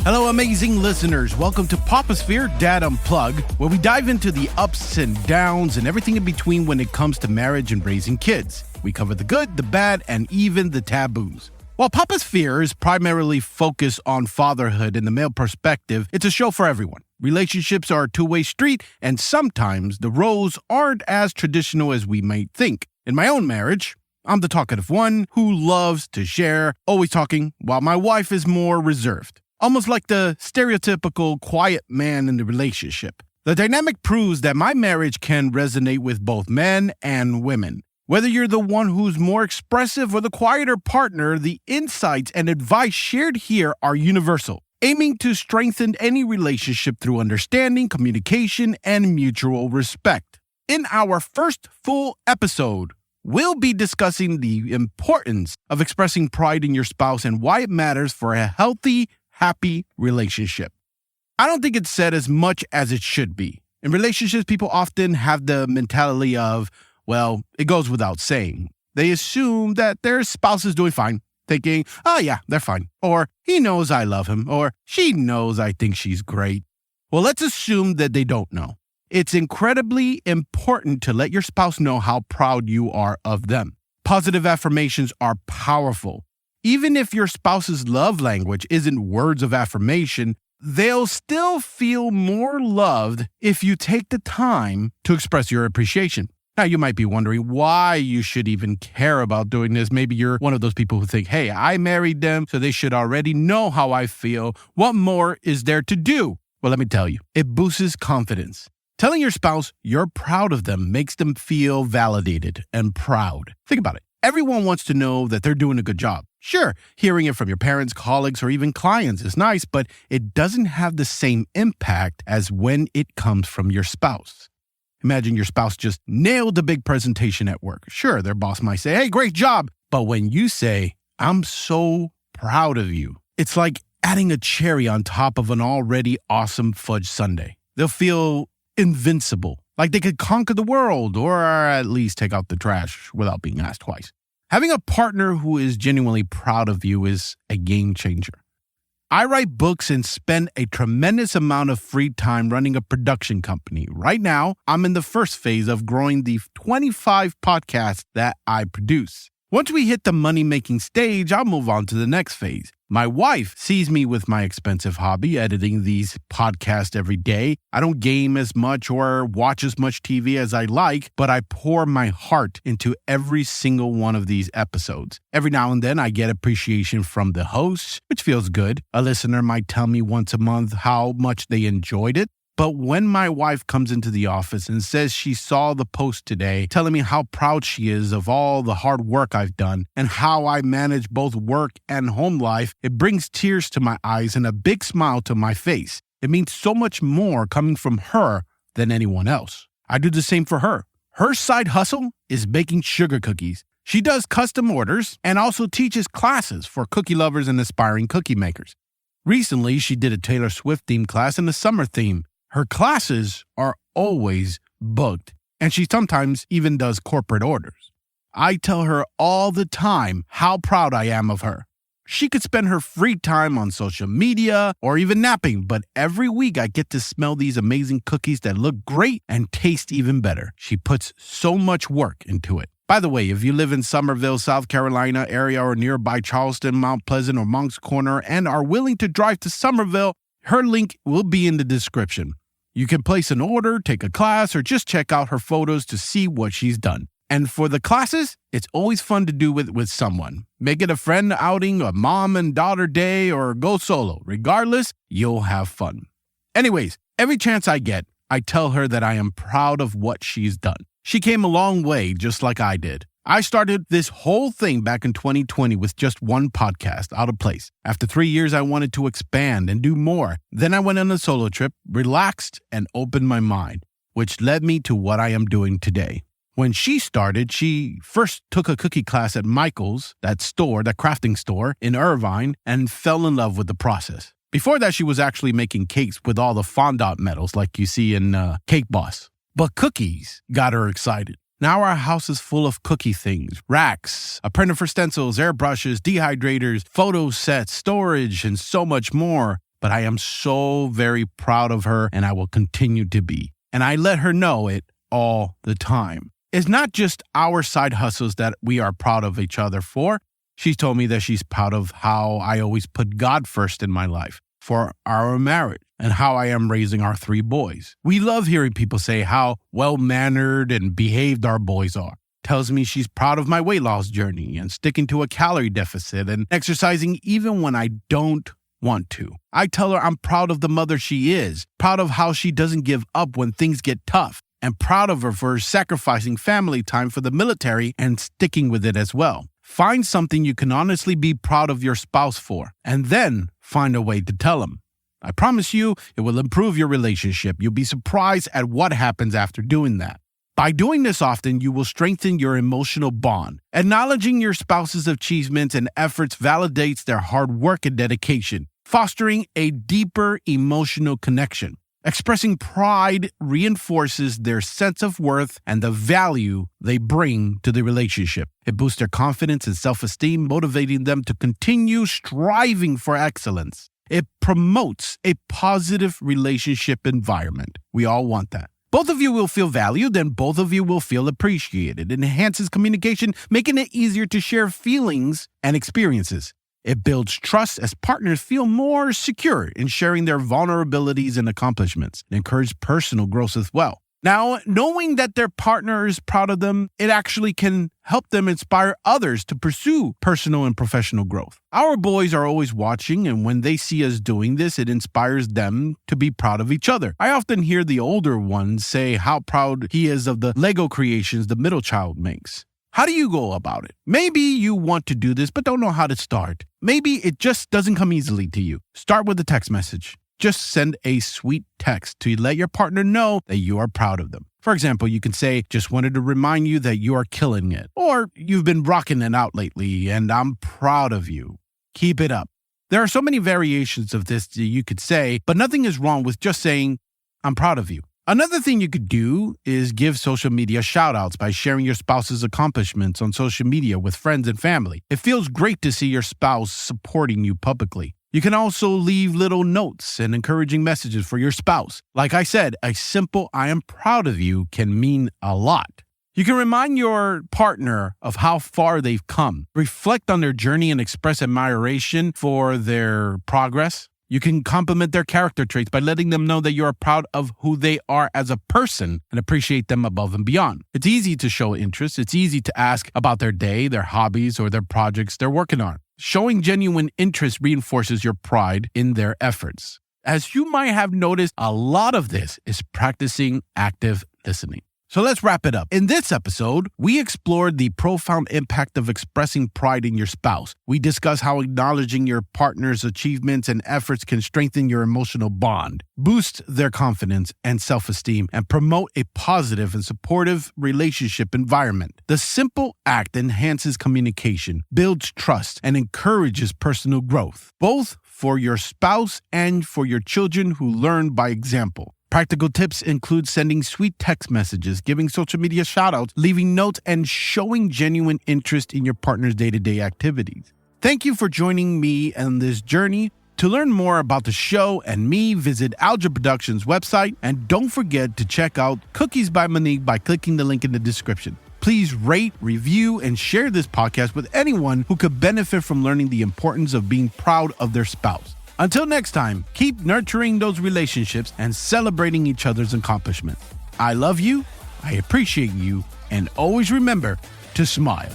Hello, amazing listeners. Welcome to Papasphere, Dad Unplugged, where we dive into the ups and downs and everything in between when it comes to marriage and raising kids. We cover the good, the bad, and even the taboos. While Papasphere is primarily focused on fatherhood and the male perspective, it's a show for everyone. Relationships are a two-way street, and sometimes the roles aren't as traditional as we might think. In my own marriage, I'm the talkative one who loves to share, always talking, while my wife is more reserved. Almost like the stereotypical quiet man in the relationship. The dynamic proves that my marriage can resonate with both men and women. Whether you're the one who's more expressive or the quieter partner, the insights and advice shared here are universal, aiming to strengthen any relationship through understanding, communication, and mutual respect. In our first full episode, we'll be discussing the importance of expressing pride in your spouse and why it matters for a healthy, happy relationship. I don't think it's said as much as it should be. In relationships, people often have the mentality of, well, it goes without saying. They assume that their spouse is doing fine, thinking, oh yeah, they're fine. Or he knows I love him. Or she knows I think she's great. Well, let's assume that they don't know. It's incredibly important to let your spouse know how proud you are of them. Positive affirmations are powerful. Even if your spouse's love language isn't words of affirmation, they'll still feel more loved if you take the time to express your appreciation. Now, you might be wondering why you should even care about doing this. Maybe you're one of those people who think, hey, I married them, so they should already know how I feel. What more is there to do? Well, let me tell you, it boosts confidence. Telling your spouse you're proud of them makes them feel validated and proud. Think about it. Everyone wants to know that they're doing a good job. Sure, hearing it from your parents, colleagues, or even clients is nice, but it doesn't have the same impact as when it comes from your spouse. Imagine your spouse just nailed a big presentation at work. Sure, their boss might say, hey, great job. But when you say, I'm so proud of you, it's like adding a cherry on top of an already awesome fudge sundae. They'll feel invincible, like they could conquer the world or at least take out the trash without being asked twice. Having a partner who is genuinely proud of you is a game changer. I write books and spend a tremendous amount of free time running a production company. Right now, I'm in the first phase of growing the 25 podcasts that I produce. Once we hit the money-making stage, I'll move on to the next phase. My wife sees me with my expensive hobby, editing these podcasts every day. I don't game as much or watch as much TV as I like, but I pour my heart into every single one of these episodes. Every now and then, I get appreciation from the hosts, which feels good. A listener might tell me once a month how much they enjoyed it. But when my wife comes into the office and says she saw the post today, telling me how proud she is of all the hard work I've done and how I manage both work and home life, it brings tears to my eyes and a big smile to my face. It means so much more coming from her than anyone else. I do the same for her. Her side hustle is baking sugar cookies. She does custom orders and also teaches classes for cookie lovers and aspiring cookie makers. Recently, she did a Taylor Swift themed class and a summer theme. Her classes are always booked, and she sometimes even does corporate orders. I tell her all the time how proud I am of her. She could spend her free time on social media or even napping, but every week I get to smell these amazing cookies that look great and taste even better. She puts so much work into it. By the way, if you live in Summerville, South Carolina area or nearby Charleston, Mount Pleasant, or Moncks Corner and are willing to drive to Summerville, her link will be in the description. You can place an order, take a class, or just check out her photos to see what she's done. And for the classes, it's always fun to do with someone. Make it a friend outing, a mom and daughter day, or go solo. Regardless, you'll have fun. Anyways, every chance I get, I tell her that I am proud of what she's done. She came a long way, just like I did. I started this whole thing back in 2020 with just one podcast, Out of Place. After 3 years, I wanted to expand and do more. Then I went on a solo trip, relaxed, and opened my mind, which led me to what I am doing today. When she started, she first took a cookie class at Michael's, that crafting store in Irvine, and fell in love with the process. Before that, she was actually making cakes with all the fondant metals like you see in Cake Boss. But cookies got her excited. Now our house is full of cookie things, racks, a printer for stencils, airbrushes, dehydrators, photo sets, storage, and so much more. but I am so very proud of her and I will continue to be. And I let her know it all the time. It's not just our side hustles that we are proud of each other for. She's told me that she's proud of how I always put God first in my life, for our marriage, and how I am raising our 3 boys. We love hearing people say how well-mannered and behaved our boys are. Tells me she's proud of my weight loss journey and sticking to a calorie deficit and exercising even when I don't want to. I tell her I'm proud of the mother she is, proud of how she doesn't give up when things get tough, and proud of her for sacrificing family time for the military and sticking with it as well. Find something you can honestly be proud of your spouse for, and then find a way to tell them. I promise you, it will improve your relationship. You'll be surprised at what happens after doing that. By doing this often, you will strengthen your emotional bond. Acknowledging your spouse's achievements and efforts validates their hard work and dedication, fostering a deeper emotional connection. Expressing pride reinforces their sense of worth and the value they bring to the relationship. It boosts their confidence and self-esteem, motivating them to continue striving for excellence. It promotes a positive relationship environment. We all want that. Both of you will feel valued, and both of you will feel appreciated. It enhances communication, making it easier to share feelings and experiences. It builds trust as partners feel more secure in sharing their vulnerabilities and accomplishments. It encourages personal growth as well. Now, knowing that their partner is proud of them, it actually can help them inspire others to pursue personal and professional growth. Our boys are always watching, and when they see us doing this, it inspires them to be proud of each other. I often hear the older ones say how proud he is of the Lego creations the middle child makes. How do you go about it? Maybe you want to do this but don't know how to start. Maybe it just doesn't come easily to you. Start with a text message. Just send a sweet text to let your partner know that you are proud of them. For example, you can say, just wanted to remind you that you are killing it. Or you've been rocking it out lately and I'm proud of you. Keep it up. There are so many variations of this that you could say, but nothing is wrong with just saying, I'm proud of you. Another thing you could do is give social media shout-outs by sharing your spouse's accomplishments on social media with friends and family. It feels great to see your spouse supporting you publicly. You can also leave little notes and encouraging messages for your spouse. Like I said, a simple I am proud of you can mean a lot. You can remind your partner of how far they've come. Reflect on their journey and express admiration for their progress. You can compliment their character traits by letting them know that you are proud of who they are as a person and appreciate them above and beyond. It's easy to show interest. It's easy to ask about their day, their hobbies, or their projects they're working on. Showing genuine interest reinforces your pride in their efforts. As you might have noticed, a lot of this is practicing active listening. So let's wrap it up. In this episode, we explored the profound impact of expressing pride in your spouse. We discussed how acknowledging your partner's achievements and efforts can strengthen your emotional bond, boost their confidence and self-esteem, and promote a positive and supportive relationship environment. The simple act enhances communication, builds trust, and encourages personal growth, both for your spouse and for your children who learn by example. Practical tips include sending sweet text messages, giving social media shoutouts, leaving notes, and showing genuine interest in your partner's day-to-day activities. Thank you for joining me on this journey. To learn more about the show and me, visit Algebra Productions' website, and don't forget to check out Cookies by Monique by clicking the link in the description. Please rate, review, and share this podcast with anyone who could benefit from learning the importance of being proud of their spouse. Until next time, keep nurturing those relationships and celebrating each other's accomplishments. I love you, I appreciate you, and always remember to smile.